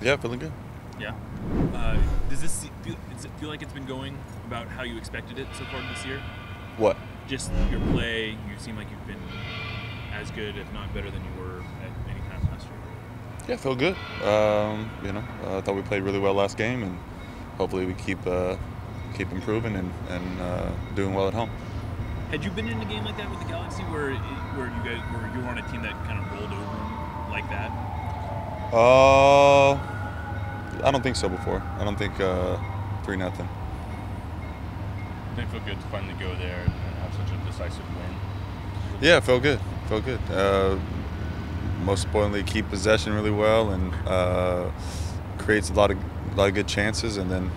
Yeah, feeling good. Yeah. Does it feel like it's been going about how you expected it so far this year? What? Just your play, you seem like you've been as good, if not better, than you were at any time last year. Yeah, feel good. I thought we played really well last game, and hopefully we keep improving and doing well at home. Had you been in a game like that with the Galaxy, where you were on a team that kind of rolled over them like that? I don't think so before. I don't think 3-0. Did it feel good to finally go there and have such a decisive win? Yeah, it felt good. Felt good. Most importantly, keep possession really well and creates a lot of good chances. And then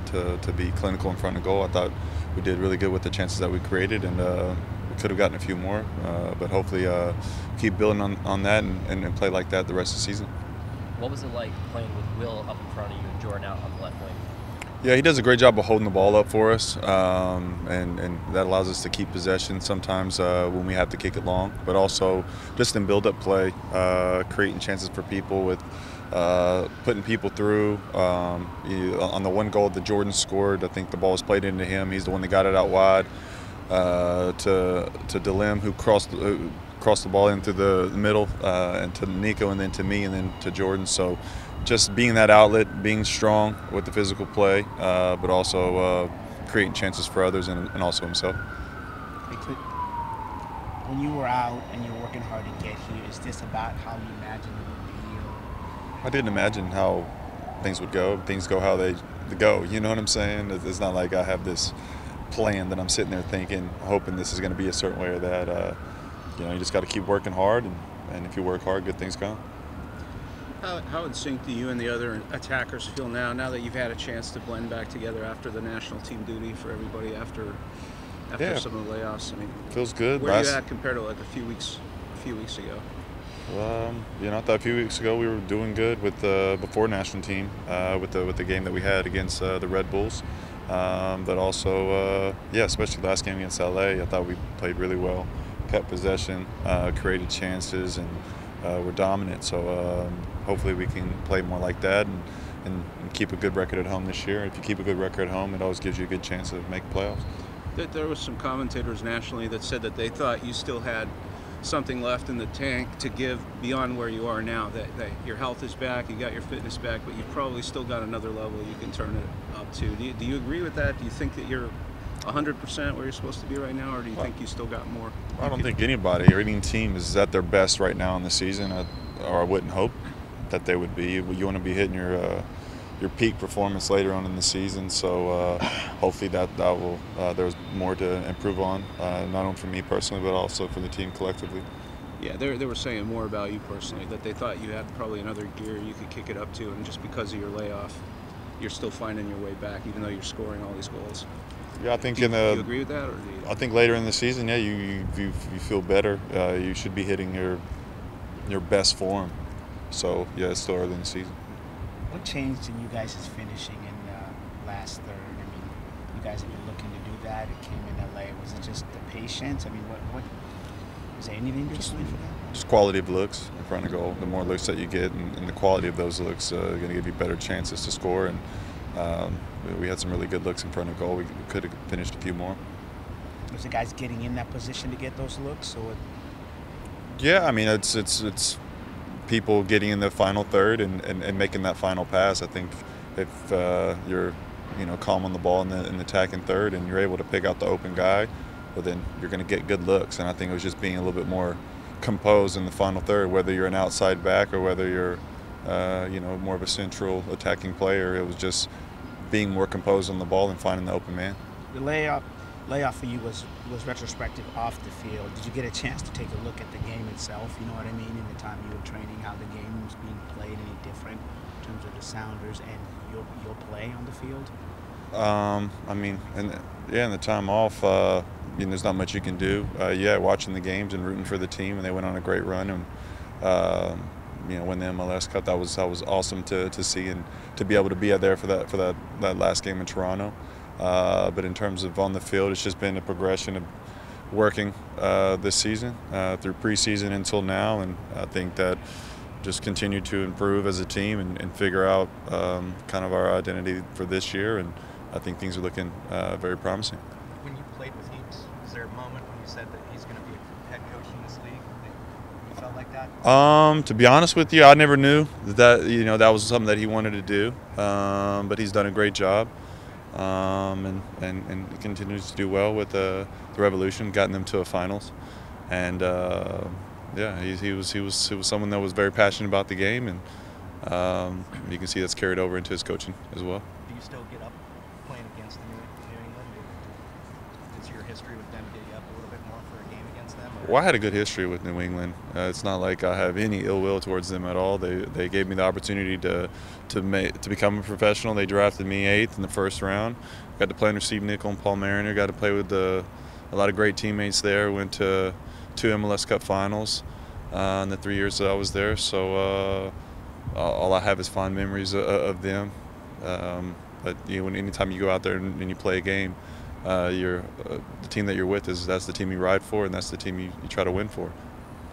to be clinical in front of goal, I thought we did really good with the chances that we created, and we could have gotten a few more. But hopefully, keep building on that and play like that the rest of the season. What was it like playing with Will up in front of you and Jordan out on the left wing? Yeah, he does a great job of holding the ball up for us, and that allows us to keep possession sometimes when we have to kick it long, but also just in build-up play, creating chances for people with putting people through. On the one goal that Jordan scored, I think the ball was played into him. He's the one that got it out wide to Delim, who crossed the ball into the middle, and to Nico, and then to me, and then to Jordan. So just being that outlet, being strong with the physical play, but also creating chances for others and also himself. Hey, Clint, when you were out and you're working hard to get here, is this about how you imagined it would be? I didn't imagine how things would go. Things go how they go. You know what I'm saying? It's not like I have this plan that I'm sitting there thinking, hoping this is going to be a certain way or that. You just got to keep working hard, and if you work hard, good things come. How in sync do you and the other attackers feel now that you've had a chance to blend back together after the national team duty for everybody after some of the layoffs? I mean, feels good. Where are you at compared to like a few weeks ago? I thought a few weeks ago we were doing good with before national team with the game that we had against the Red Bulls, but also especially last game against LA, I thought we played really well, kept possession, created chances, and we're dominant. So hopefully we can play more like that and keep a good record at home this year. If you keep a good record at home, it always gives you a good chance of making playoffs. There was some commentators nationally that said that they thought you still had something left in the tank to give beyond where you are now, that your health is back, you got your fitness back, but you've probably still got another level you can turn it up to. Do you agree with that? Do you think that you're 100% where you're supposed to be right now, or do you think you still got more? I don't think anybody or any team is at their best right now in the season, or I wouldn't hope that they would be. You want to be hitting your peak performance later on in the season, so hopefully that will there's more to improve on, not only for me personally, but also for the team collectively. Yeah, they were saying more about you personally, that they thought you had probably another gear you could kick it up to, and just because of your layoff, you're still finding your way back, even though you're scoring all these goals. Yeah, I think do you agree with that, or do you? I think later in the season, yeah, you feel better. You should be hitting your best form. So yeah, it's still early in the season. What changed in you guys' finishing in the last third? I mean, you guys have been looking to do that. It came in LA. Was it just the patience? I mean, what is there anything to explain for that? Just quality of looks in front of goal. The more looks that you get, and the quality of those looks, are going to give you better chances to score. And we had some really good looks in front of goal. We could have finished a few more. Was the guys getting in that position to get those looks, or? Yeah, I mean it's people getting in the final third and making that final pass. I think if you're calm on the ball in the attacking third and you're able to pick out the open guy, well then you're going to get good looks. And I think it was just being a little bit more composed in the final third, whether you're an outside back or whether you're more of a central attacking player. It was just being more composed on the ball and finding the open man. The layoff for you was retrospective off the field. Did you get a chance to take a look at the game itself? You know what I mean? In the time you were training, how the game was being played, any different in terms of the Sounders and your play on the field? In the time off, there's not much you can do. Watching the games and rooting for the team, and they went on a great run, and win the MLS Cup. That was awesome to see, and to be able to be out there for that last game in Toronto. But in terms of on the field, it's just been a progression of working this season through preseason until now, and I think that just continue to improve as a team and figure out kind of our identity for this year. And I think things are looking very promising. When you played with him, was there a moment when you said that he's going to be a head coach in this league? You felt like that? To be honest with you, I never knew that that was something that he wanted to do. But he's done a great job, and continues to do well with the Revolution, gotten them to a finals, and yeah, he was someone that was very passionate about the game, and you can see that's carried over into his coaching as well. Do you still get up playing against the New England? Is your history with them get you up a little bit more for a game against them? Or? Well, I had a good history with New England. It's not like I have any ill will towards them at all. They gave me the opportunity to become a professional. They drafted me 8th in the first round. Got to play under Steve Nicol and Paul Mariner. Got to play with a lot of great teammates there. Went to 2 MLS Cup finals in the 3 years that I was there. So all I have is fond memories of them. But anytime you go out there and you play a game, the team that you're with that's the team you ride for, and that's the team you try to win for.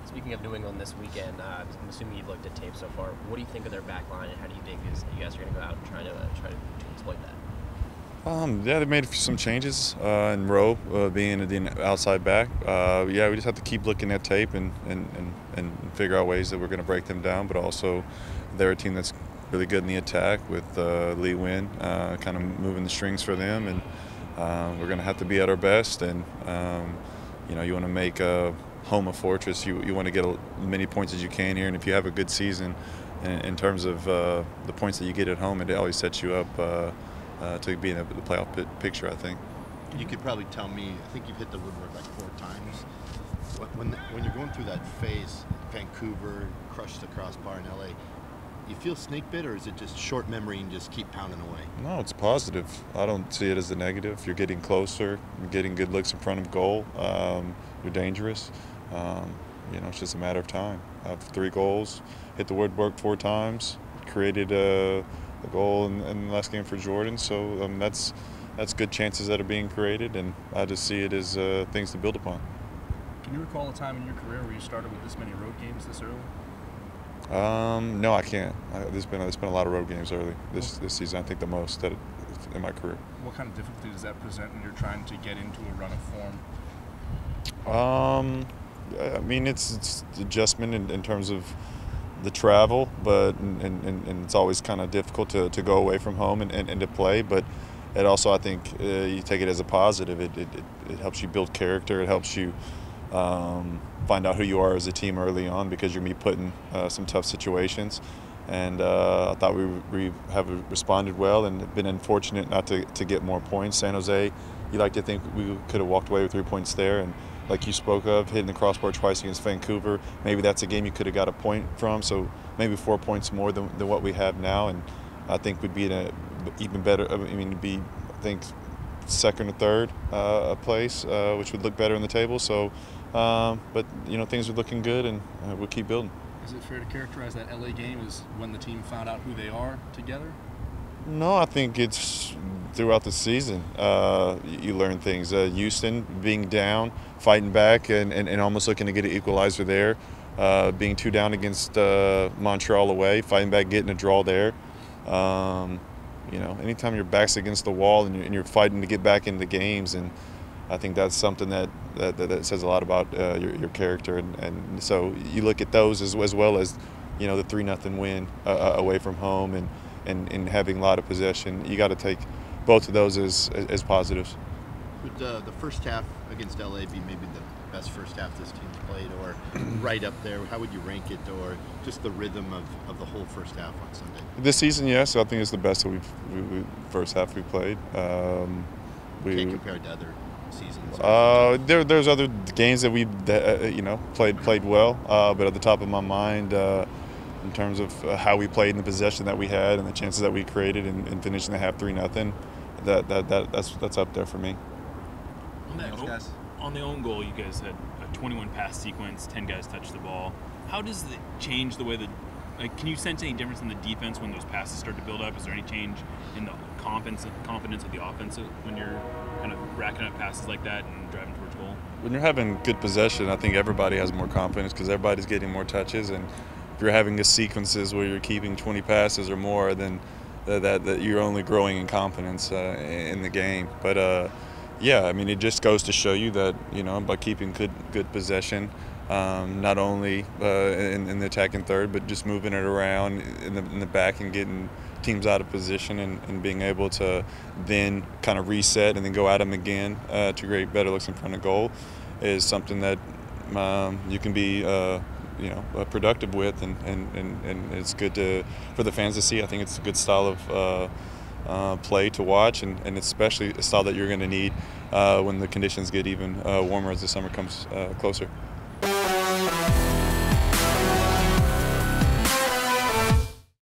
Speaking of New England this weekend, I'm assuming you've looked at tape so far. What do you think of their back line, and how do you think you guys are going to go out and try to exploit that? Yeah, they made some changes in Rowe being the outside back. Yeah, we just have to keep looking at tape and figure out ways that we're going to break them down. But also, they're a team that's really good in the attack with Lee Wynn kind of moving the strings for them, and we're going to have to be at our best. And you want to make home a fortress. You want to get as many points as you can here, and if you have a good season in terms of the points that you get at home, it always sets you up to be in the playoff picture, I think. You could probably tell me, I think you've hit the woodwork like 4 times. When you're going through that phase, Vancouver, crushed the crossbar in LA, you feel snake bit, or is it just short memory and just keep pounding away? No, it's positive. I don't see it as a negative. You're getting closer, you're getting good looks in front of goal, you're dangerous. It's just a matter of time. I have 3 goals, hit the woodwork 4 times, created a goal in the last game for Jordan, so that's good chances that are being created, and I just see it as things to build upon. Can you recall a time in your career where you started with this many road games this early? No, I can't. There's been a lot of road games early this season. I think the most in my career. What kind of difficulty does that present when you're trying to get into a run of form? I mean, it's adjustment in terms of the travel, but and it's always kind of difficult to go away from home and to play. But it also, I think, you take it as a positive. It helps you build character. It helps you find out who you are as a team early on, because you're going to be put in some tough situations. And I thought we have responded well and been unfortunate not to get more points. San Jose, you like to think we could have walked away with 3 points there. And like you spoke of, hitting the crossbar twice against Vancouver, maybe that's a game you could have got a point from. So maybe 4 points more than what we have now. And I think we'd be in a even better, be, I think, second or third place, which would look better in the table. So, but things are looking good, and we'll keep building. Is it fair to characterize that LA game as when the team found out who they are together? No, I think it's throughout the season. You learn things. Houston being down, fighting back, and almost looking to get an equalizer there. Being 2 down against Montreal away, fighting back, getting a draw there. Anytime your back's against the wall and you're fighting to get back into games, and I think that's something that says a lot about your character. And so you look at those as well as the 3-0 win away from home and having a lot of possession. You got to take both of those as positives. Would the first half against LA be maybe the best first half this team's played, or right up there? How would you rank it, or just the rhythm of the whole first half on Sunday? This season, yes, I think it's the best that first half we played. Can't compare it to other seasons. There's other games that we played well, but at the top of my mind, in terms of how we played and the possession that we had and the chances that we created and finishing the half 3-0, that's up there for me. On the own goal, you guys had a 21 pass sequence, 10 guys touched the ball. How does it change the way can you sense any difference in the defense when those passes start to build up? Is there any change in the confidence of the offense when you're kind of racking up passes like that and driving towards goal? When you're having good possession, I think everybody has more confidence because everybody's getting more touches, and if you're having a sequences where you're keeping 20 passes or more, then that you're only growing in confidence in the game. But yeah, I mean, it just goes to show you that, you know, by keeping good possession, not only in the attacking third, but just moving it around in the back and getting teams out of position and being able to then kind of reset and then go at them again to create better looks in front of goal is something that you can be you know, productive with, and it's good for the fans to see. I think it's a good style of play to watch, and especially a style that you're going to need when the conditions get even warmer as the summer comes closer.